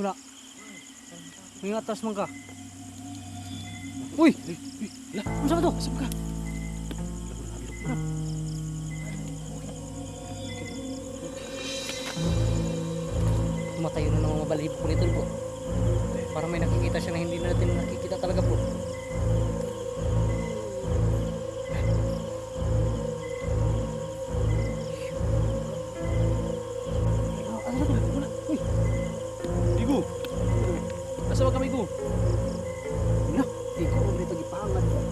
Wala. May atas man ka. Uy! Ano sa ba to? Saan ka? Tumatayo na ng mga balahibo ko nito bro. Para may nakikita siya na hindi natin nakikita talaga bro. Igo. Asa ba kami, Igo? Na, ikaw ang dito gipangan bro.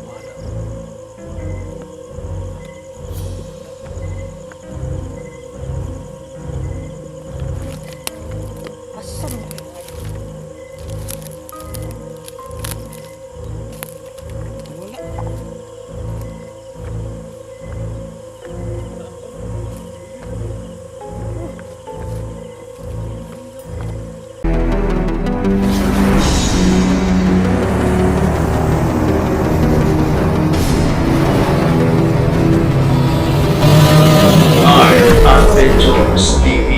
Asa mo? Wala. Adventures TV.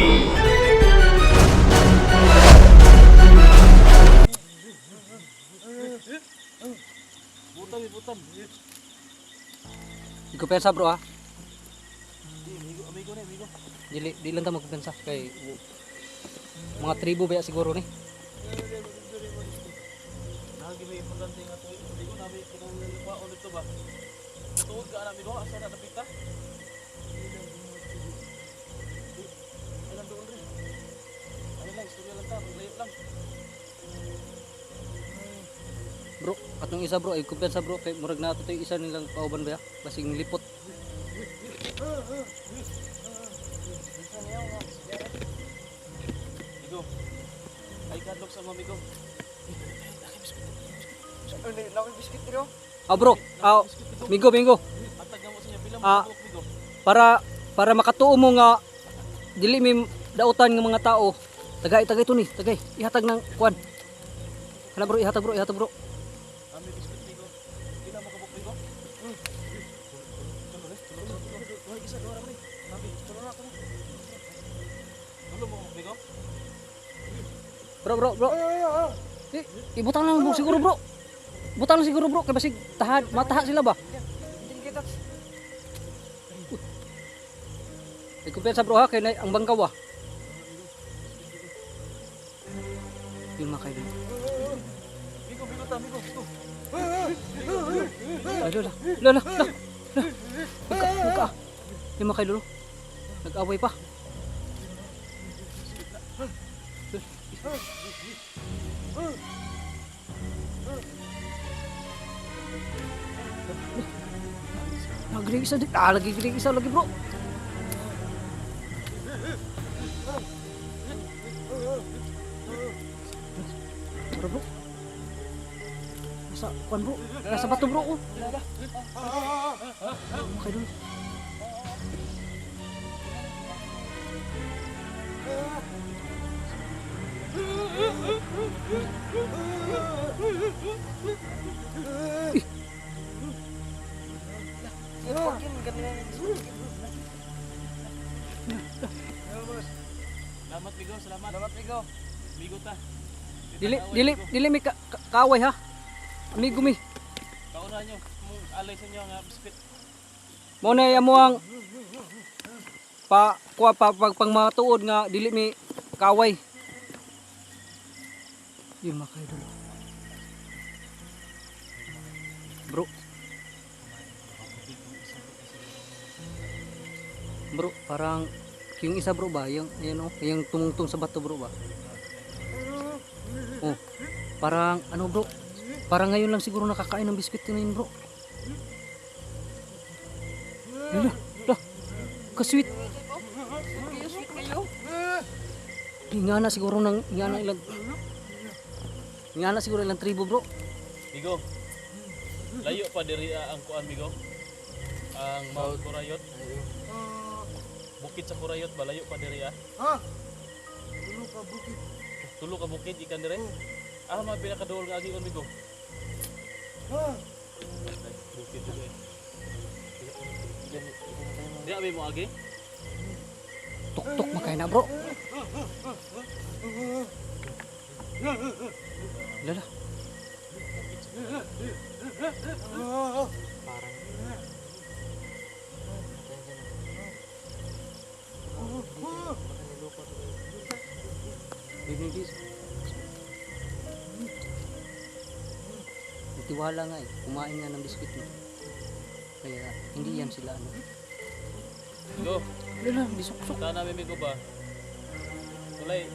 Butam. Ikaw pensa bro ha. Amigo na, amigo. Di lang ta magpensa kay mga tribo ba siguro ni. Nagi may importante nga to. Amigo namin kinahanglan pa ulit to ba? Tuod ka amigo, asa na napita? Alam doon rin. Ano lang, istorya lang ta, maglayo lang. Bro, atong isa bro ay kumpensa bro kay murag na ato tay isa nilang pauban ba? Basing lipot. Amigo. Ay kadlok sa mga amigo. Biskit dito. Ah bro, Mingo. Atag na mo sa inyo bilang Ah. mga amigo. Para makatuo mo nga dili mi dautan ng mga tao. Tagay to ni, tagay. Ihatag ng kuan. Kana bro, ihatag bro. Ami biskit amigo. Pila mo kabuk amigo? Tulo isa dua ra ni. Nabi, tulo na ako ni. Tulo mo amigo? Bro. Ibutang lang bro siguro bro. Butang lang siguro bro kay basig mataha sila ba? Hindi kita. Ay kumpensa bro ha kay ang bangkaw ah. Yung makay dun. Amigo ta amigo. Ay lola. Buka. Yung makay dulo. Nag-away pa. Lagi isa lagi bro. Bro. Nasa kuan bro. Nasa bato bro. Oh. Okay dulu. Salamat amigo, salamat. Amigo. Amigo ta. Dili mi kaaway ha. Amigo mi. Kauna nyo, alay sa inyo nga biskit. Mo na amo ang pang mga tuod nga dili mi kaaway. Yung makay dulo. Bro, parang yung isa bro ba, yung tumungtong sa bato bro ba? Oh, parang ano bro, parang ngayon lang siguro nakakain ng biskwit yun bro. Lah, kasweet. Kayo sweet kayo. Ingana siguro ilang tribo bro. Amigo. Layo pa diri ang kuan amigo. Ang Mount Kurayot. Bukid sa Kurayot ba layo pa diri Ha? Tulo ka bukid. Tulo ka bukid ikan dire. Ah, mga pinakaduol nga agi amigo. Ha? Bukid dili. Di abi mo agi? Tuk-tuk makay na bro. Lala. Hindi. Tiwala nga eh. Kumain nga ng biskuit mo. Kaya hindi yan sila ano. Migo, Lala, bisok-sok. ta namin migo ba? Tulay.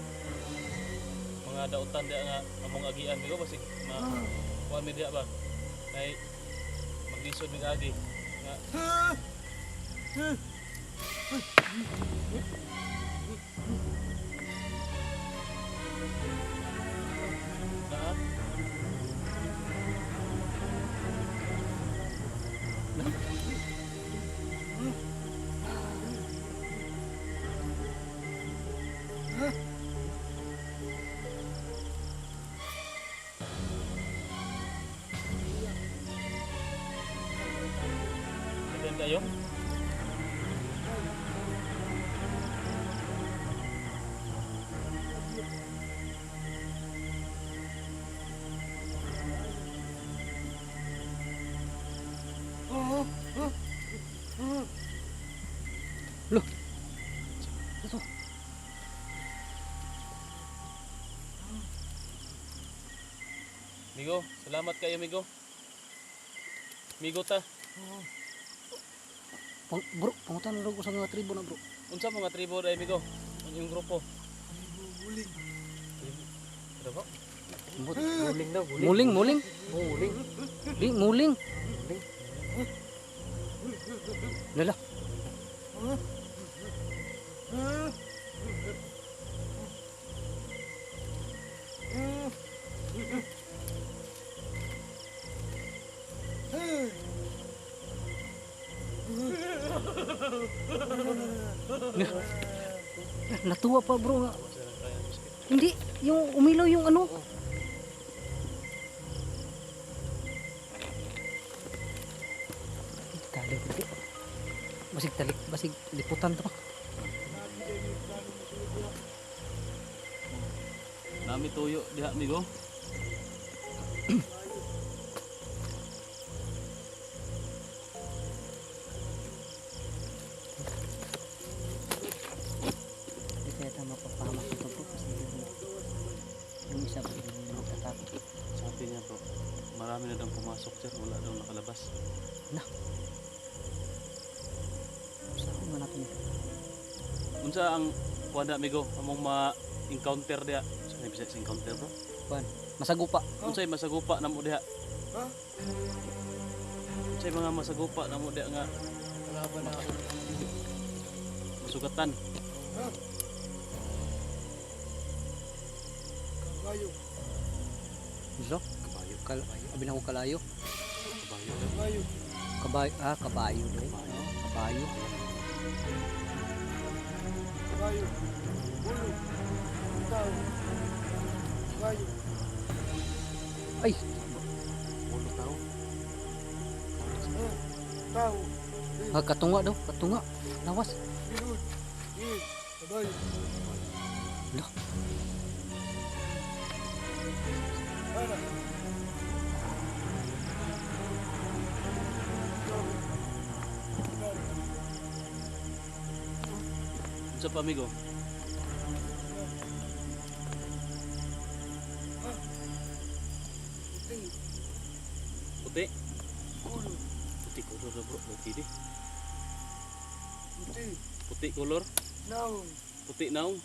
Mga dautan dia nga among agian migo basig na kuan mi dia ba? Kay maglisod mig agi nga na Kailan kayo? Loh. Ito. Migo, salamat kayo Migo. Migo ta. Bro, pangutan na ko sa mga tribo na bro. Unsa mga tribo dai Migo? Ang iyong grupo? Ano ba? Muling daw, muling. Muling. Di, muling. Lala. Natuwa pa bro nga. Hindi, yung umilaw yung ano. Tali, hindi. Basig liputan to pa. Nami tuyo diha Migo. Hindi kaya tayo mapapahamak ito bro. Kasi yung isa ba yung nagtatakot. Sabi niya bro, marami na daw pumasok sir, wala daw nakalabas. Na. Saan nga natin ito? Unsa ang kuwada Migo among ma-encounter diha? Sa bisa sa encounter bro? Kuan, masagupa. Unsay masagupa namo diha? Ha? Unsay mga masagupa namo diha nga Kalaban na ako. masugatan? Ha? Kabayo. Iso? Kabayo. Abi na ko kalayo. Kabayo. Kabayo. Kabayo. Kabayo. Kabayo. Ulo. Tao. Kabayo. Ay, Ulo tao. Ha? Tao. katunga daw, katunga. Lawas. Bilod. Kabayo. Lah, Ana. Unsa pa Migo? Puting. Puti. Ulo. Puti color na bro, puti di. Puti. Puti color, Naon. puti naong.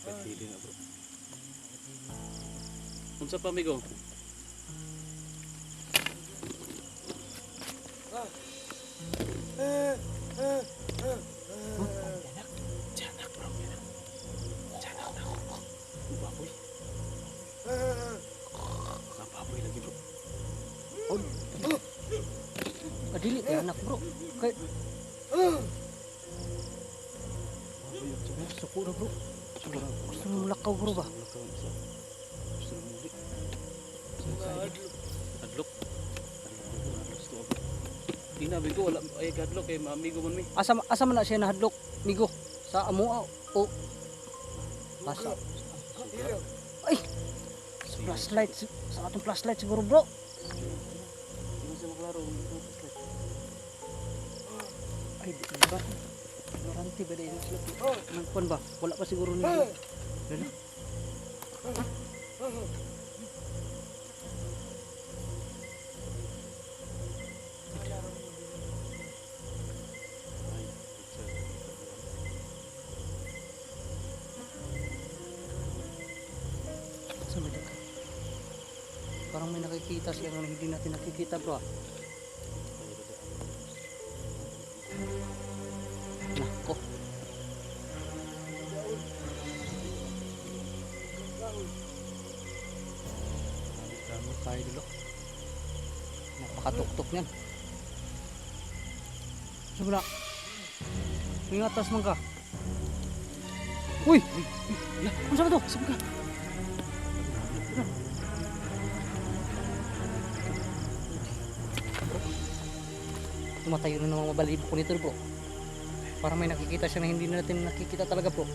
Puti na bro. Unsa pa Migo? Tiyanak bro, tiyanak. Tiyanak na ako. Baboy. Baboy lagi bro. kadili kay anak bro. Kay suko na bro. Gusto mo lakaw bro ba? Adlok. Ina bigo wala ay kadlo kay maamigo man mi. Asa man na siya nahadlok, migo? Sa amo o asa? Ilaw. Ay! Sa flashlight, sa atong flashlight siguro bro. Hindi siya maklaro kung ito flashlight. Ay, di ba? Ignorante ba dahil sila? Nagpuan ba? Wala pa siguro nila. Lala. Saan ba dito? Parang may nakikita siya na hindi natin nakikita bro. Nako. Dami tayo dulu. Napakatuktok niyan. Sobra. May atas man ka. Uy! Ya, kung saan ba to? Saan ka? Tumatayo na ng mga mabalibo ko nito bro. Para may nakikita siya na hindi natin nakikita talaga bro.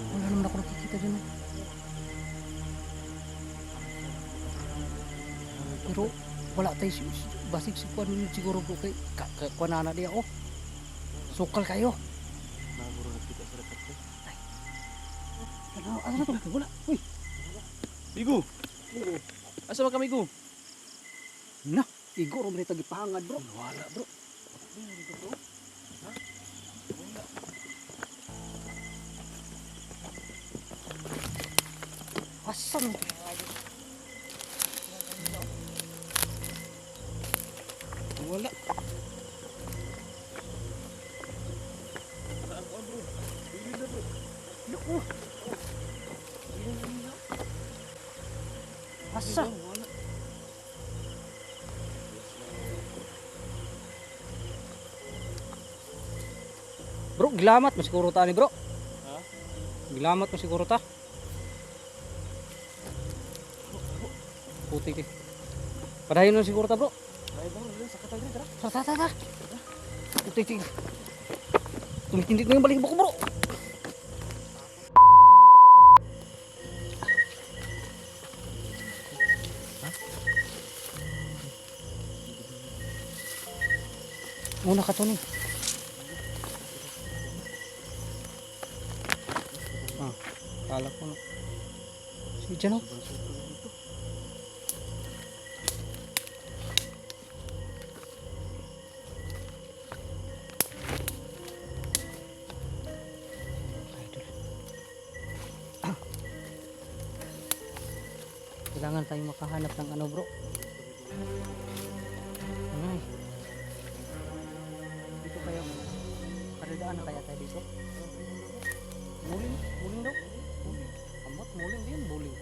Wala naman ako nakikita dyan. Pero wala tayo basig si Kwan siguro bro kay Kwanana di ako. Sukal kayo. Naguro nakita sa rekat ko. Ano na to? Wala. Uy. Bigo. Asa man kami go? Na, iguro mo nito gipahangad bro. Wala bro. Asan? Wala. Naku. Asa? Bro, gilamat mo siguro ta ni bro. Ha? Gilamat mo siguro ta. Puti ki. Padayon mo siguro ta bro. Ay bro, sa katag dito. Ta. Puti ki. Tumitindit na yung balik ko bro. Muna ka to ni. Kala ko na. Si Jano. Kailangan tayong makahanap ng ano bro. Ay. Dito kayo. Karidaan na kaya tayo dito? Muling daw. Muling. Amat, muling din, muling.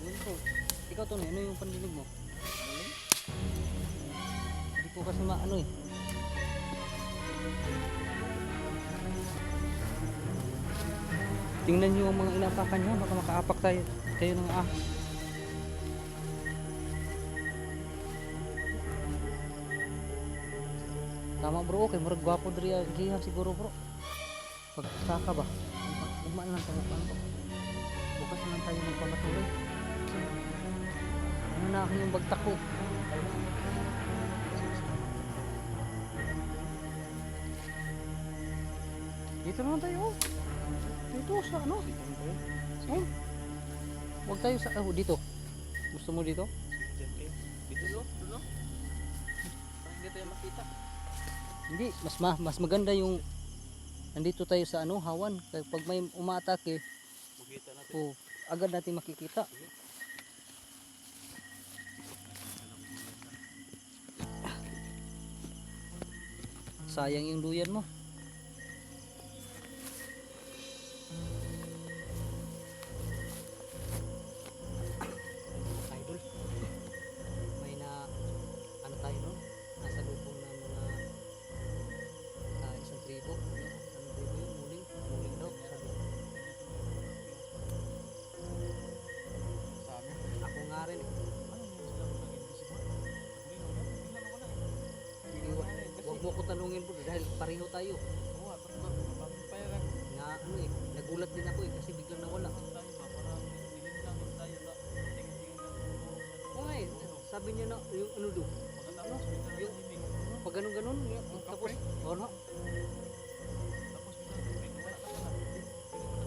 Muling bro. Ikaw to ano yung pandinig mo? Muling? Hindi ko kasi maano eh. Tingnan nyo ang mga inapakan niya, baka makaapak tayo ng ahas. Tama bro, okay, murag gwapo diri gihan siguro bro. Pag saka ba? Ugma lang tayo pa. Bukas naman tayo magpapatuloy. Ano na ako yung bagtak ko? Dito naman tayo. Dito sa ano? Oh. Huwag tayo sa dito. Gusto mo dito? Dito no? Dulo? Hindi tayo makita. Hindi, mas maganda yung nandito tayo sa ano, hawan. Kaya pag may umaatake, Makita natin. oh, agad natin makikita. Sayang yung duyan mo. Idol. May na ano tayo no? Nasa lubong na mga ko tanungin bro dahil pareho tayo. Oo nga, pero pampaya lang. Nga ano eh, nagulat din ako eh kasi biglang nawala. Tayo ba? Para bilhin namin tayo na tingin-tingin na tulong. Oo nga eh, sabi niya na yung ano do. Pagkatapos, bigla Yung- tahimik. Pag ganun-ganun, tapos, oh no, Tapos bigla tahimik. Wala ka pala.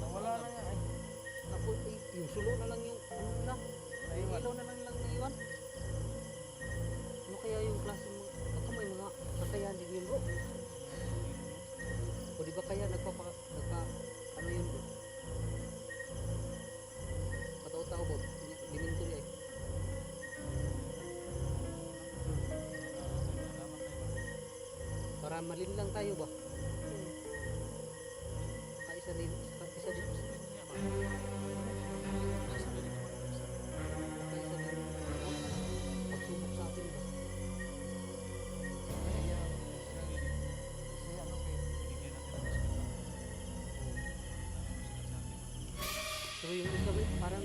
Nawala na nga eh. tapos eh, yung sulo na lang yung, ano na, yung ilaw na lang naiwan. Ano kaya yung klase mo, baka may mga kakayahan din yun bro. O di ba kaya ano yun bro? Patao-tao bro, diminto niya eh. Para malin lang tayo ba? Kaisa din, kaisa din, kaisa din. Pagsubok sa atin ba? Kasi ano kay Pero yung isa ba, parang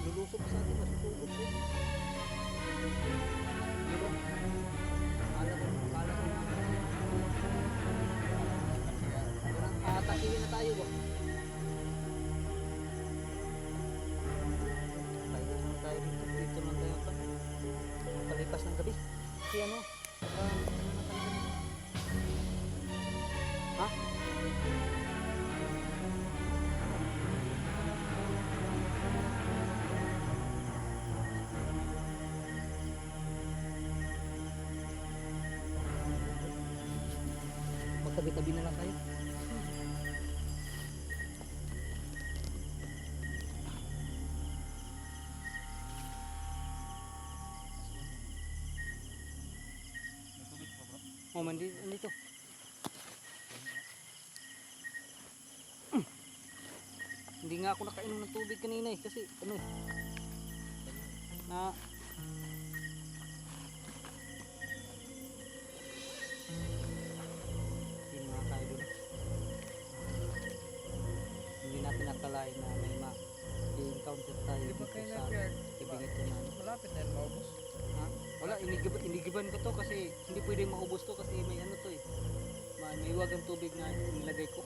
lulusok sa atin, masubok ko. Diba? Akala ko parang atakihin na tayo ba? Tayo na tayo dito lang tayo pa. Palipas ng gabi. Kasi ano, ha? Magtabi-tabi na lang tayo. May tubig pa bro? Oh, nandito. Hindi nga ako nakainom ng tubig kanina eh kasi ano eh. Na yun mga kaidol. Hindi natin nakalain na may i-encounter tayo Di ba dito kayo sa nag-yard? tibing ito na ano. malapit na yun maubos. Ha? Wala, inigiban ko to kasi hindi pwedeng maubos to kasi may ano to eh. May iwagang tubig na nilagay ko.